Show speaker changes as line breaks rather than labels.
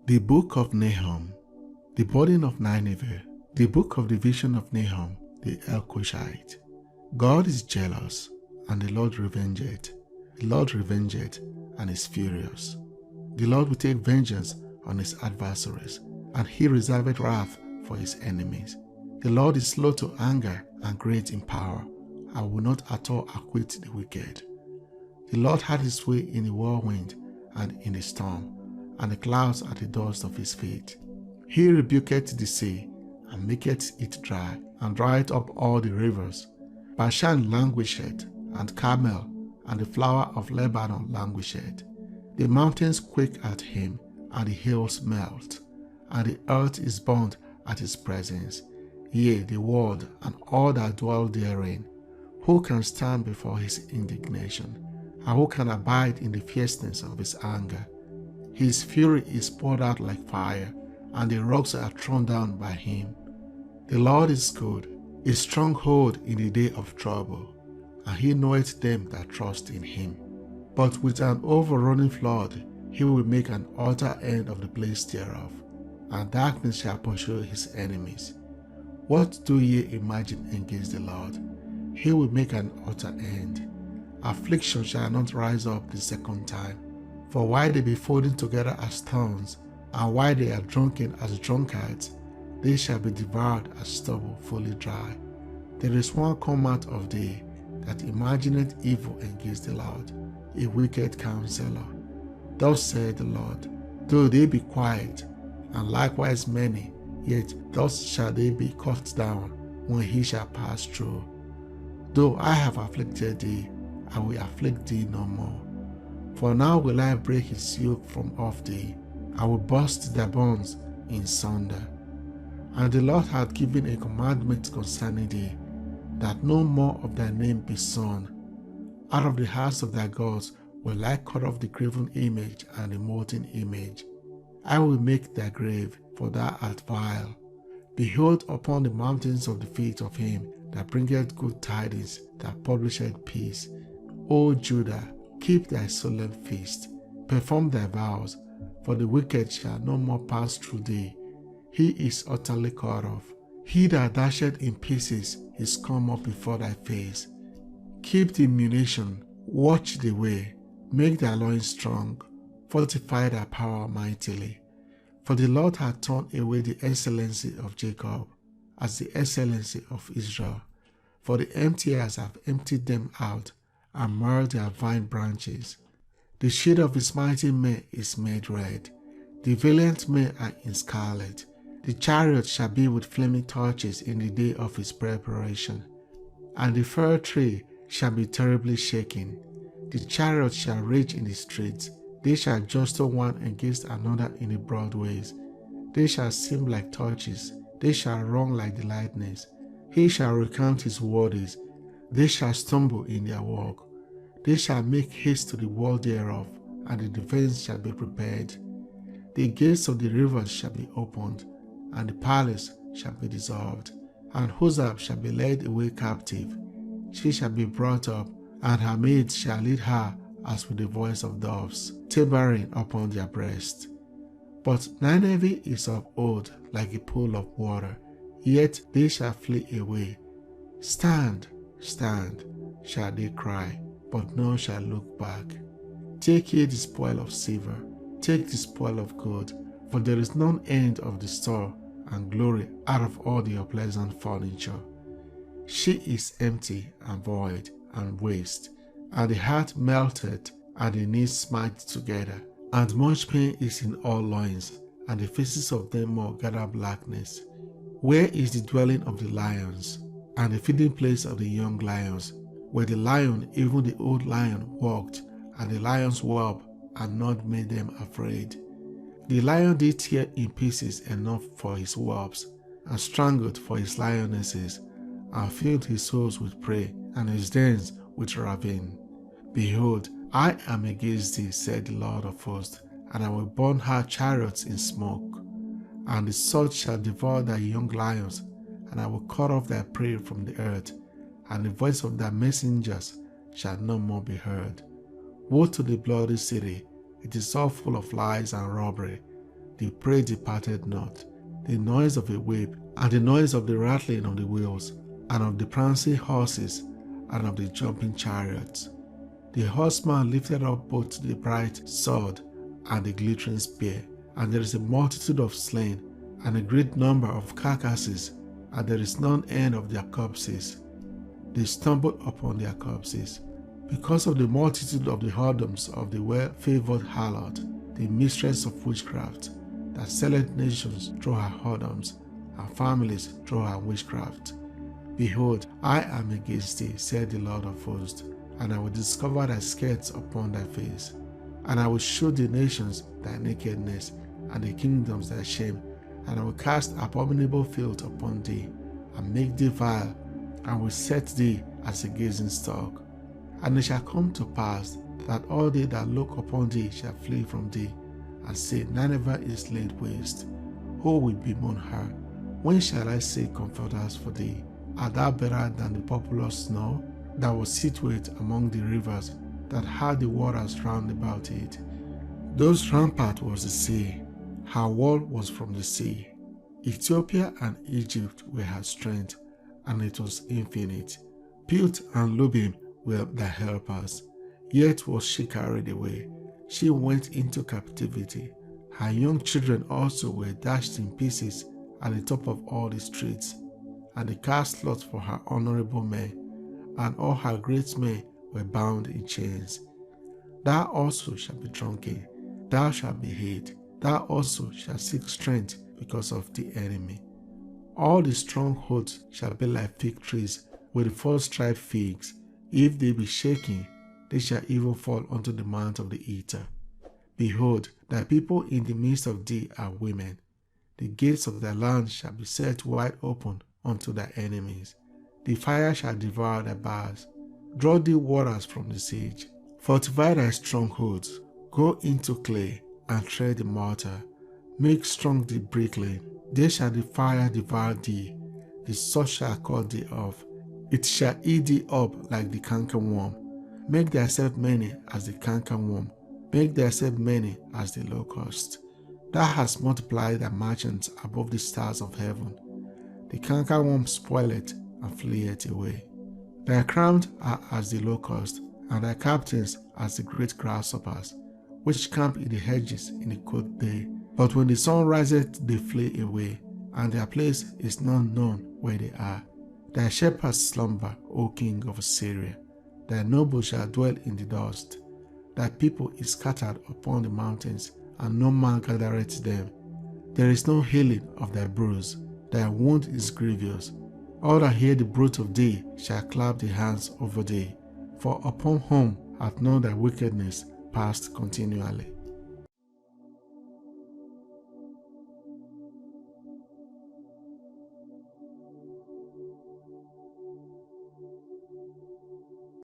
The Book of Nahum, the burden of Nineveh, the book of the vision of Nahum the Elkoshite. God is jealous, and the Lord revengeth. The Lord revengeth, and is furious. The Lord will take vengeance on his adversaries, and he reserveth wrath for his enemies. The Lord is slow to anger and great in power, and will not at all acquit the wicked. The Lord had his way in the whirlwind and in the storm, and the clouds at the dust of his feet. He rebuketh the sea, and maketh it dry, and drieth up all the rivers. Bashan languisheth, and Carmel, and the flower of Lebanon languisheth. The mountains quake at him, and the hills melt, and the earth is burnt at his presence, yea, the world, and all that dwell therein. Who can stand before his indignation? And who can abide in the fierceness of his anger? His fury is poured out like fire, and the rocks are thrown down by him. The Lord is good, a stronghold in the day of trouble, and he knoweth them that trust in him. But with an overrunning flood he will make an utter end of the place thereof, and darkness shall pursue his enemies. What do ye imagine against the Lord? He will make an utter end. Affliction shall not rise up the second time. For while they be folded together as thorns, and while they are drunken as drunkards, they shall be devoured as stubble fully dry. There is one come out of thee that imagineth evil against the Lord, a wicked counsellor. Thus saith the Lord, though they be quiet, and likewise many, yet thus shall they be cut down when he shall pass through. Though I have afflicted thee, I will afflict thee no more. For now will I break his yoke from off thee, I will burst their bonds in sunder. And the Lord hath given a commandment concerning thee, that no more of thy name be sown. Out of the house of thy gods will I cut off the graven image and the molten image. I will make thy grave, for thou art vile. Behold, upon the mountains of the feet of him that bringeth good tidings, that publisheth peace. O Judah, keep thy solemn feast, perform thy vows, for the wicked shall no more pass through thee. He is utterly cut off. He that dasheth in pieces is come up before thy face. Keep the munition, watch the way, make thy loins strong, fortify thy power mightily. For the Lord hath turned away the excellency of Jacob, as the excellency of Israel. For the emptiers have emptied them out, and marred their vine branches. The shade of his mighty men is made red. The valiant men are in scarlet. The chariot shall be with flaming torches in the day of his preparation. And the fir tree shall be terribly shaken. The chariot shall rage in the streets. They shall jostle one against another in the broad ways. They shall seem like torches. They shall run like the lightnings. He shall recount his words. They shall stumble in their walk. They shall make haste to the wall thereof, and the defense shall be prepared. The gates of the rivers shall be opened, and the palace shall be dissolved. And Huzab shall be led away captive. She shall be brought up, and her maids shall lead her as with the voice of doves, tabering upon their breasts. But Nineveh is of old like a pool of water, yet they shall flee away. Stand, stand, shall they cry, but none shall look back. Take ye the spoil of silver, take the spoil of gold, for there is none end of the store and glory out of all your pleasant furniture. She is empty and void and waste, and the heart melted, and the knees smite together, and much pain is in all loins, and the faces of them all gather blackness. Where is the dwelling of the lions, and the feeding place of the young lions, where the lion, even the old lion, walked, and the lion's whelp had not made them afraid? The lion did tear in pieces enough for his whelps, and strangled for his lionesses, and filled his holes with prey, and his dens with ravine. Behold, I am against thee, said the Lord of hosts, and I will burn her chariots in smoke. And the sword shall devour thy young lions, and I will cut off thy prey from the earth, and the voice of thy messengers shall no more be heard. Woe to the bloody city! It is all full of lies and robbery. the prey departed not. The noise of a whip, and the noise of the rattling of the wheels, and of the prancing horses, and of the jumping chariots. The horseman lifted up both the bright sword and the glittering spear, and there is a multitude of slain, and a great number of carcasses, and there is none end of their corpses. They stumbled upon their corpses. Because of the multitude of the whoredoms of the well-favored harlot, the mistress of witchcraft, that selleth nations through her whoredoms, and families through her witchcraft. Behold, I am against thee, said the Lord of hosts, and I will discover thy skirts upon thy face, and I will show the nations thy nakedness, and the kingdoms thy shame, and I will cast abominable filth upon thee, and make thee vile, and will set thee as a gazing stock. And it shall come to pass that all they that look upon thee shall flee from thee, and say, Nineveh is laid waste. Who will bemoan her? When shall I say comforters for thee? Art thou better than the populous snow, that was situate among the rivers, that had the waters round about it? Those rampart was the sea, her wall was from the sea. Ethiopia and Egypt were her strength, and it was infinite. Put and Lubim were thy helpers, yet was she carried away. She went into captivity. Her young children also were dashed in pieces at the top of all the streets, and they cast lots for her honorable men, and all her great men were bound in chains. Thou also shalt be drunken, thou shalt be hid, thou also shalt seek strength because of the enemy. All the strongholds shall be like fig trees with the 4 striped figs. If they be shaken, they shall even fall unto the mouth of the eater. Behold, thy people in the midst of thee are women. The gates of thy land shall be set wide open unto thy enemies. The fire shall devour thy bars. Draw thee waters from the siege. Fortify thy strongholds. Go into clay, and tread the mortar. Make strong the bricklaying. There shall the fire devour thee. The sword shall cut thee off. It shall eat thee up like the cankerworm. Make thyself many as the cankerworm. Make thyself many as the locust. Thou hast multiplied thy merchants above the stars of heaven. The cankerworm spoileth and fleeth away. Thy crowns are as the locust, and thy captains as the great grasshoppers, which camp in the hedges in the cold day. But when the sun riseth, they flee away, and their place is not known where they are. Thy shepherds slumber, O king of Assyria. Thy nobles shall dwell in the dust. Thy people is scattered upon the mountains, and no man gathereth them. There is no healing of thy bruise. Thy wound is grievous. All that hear the bruit of thee shall clap their hands over thee. For upon whom hath known thy wickedness passed continually?